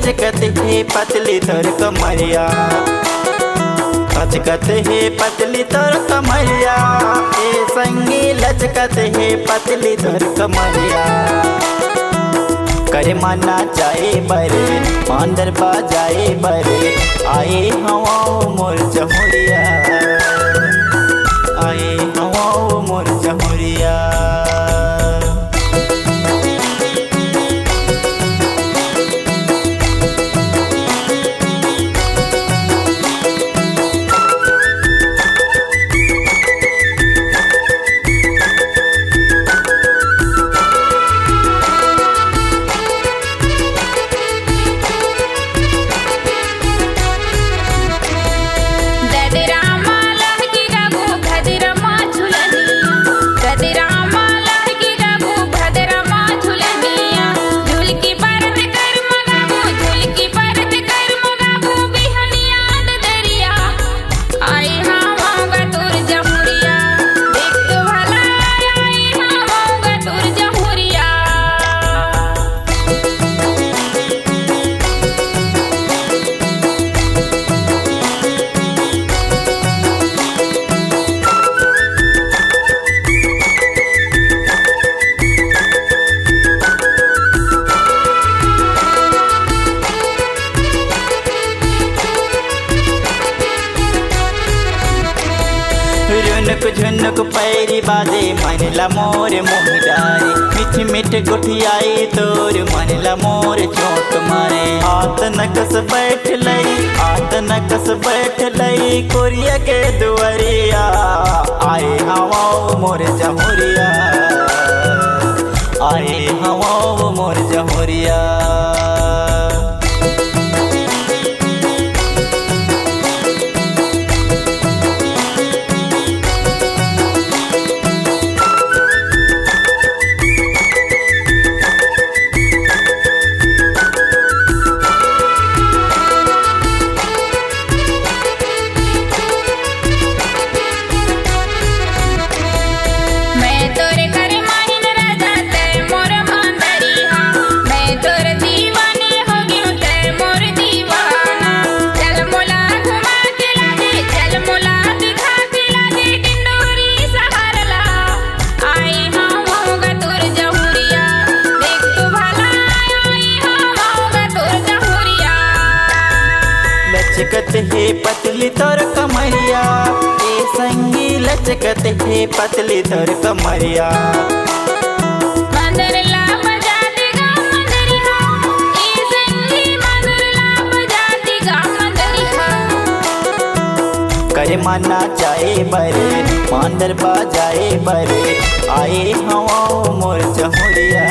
लचकत है पतली तोर कमरिया, लचकत है पतली तोर कमरिया, ए संगी लचकत है पतली तोर कमरिया। करे मना चाहे बरे मांदर बाजाए बरे, आए हवाओ मोर जमुरिया, आए हवाओ मोर जमुरिया। झुनक झुनक पैरी बाजे मनला मोर मोहडारी, मिठ मिठ गुठियाई तोर मनला मोर चोट मारे। आत नकस बैठ लई, आत नकस बैठ लई कोरिया के दुआरिया, आए हवाओ मोर जमुरिया, आए हवाओ मोर जमुरिया। लचकत है पतली तोर कमरिया, ए संगी लचकत है पतली तोर कमरिया। मंदरला बजा देगा मंदरिया, ए संगी मंदरला बजा देगा मंदरिया। करे मना चाहे बरे मांदर बाजाए बरे, आए हवाओ मोर जमुरिया।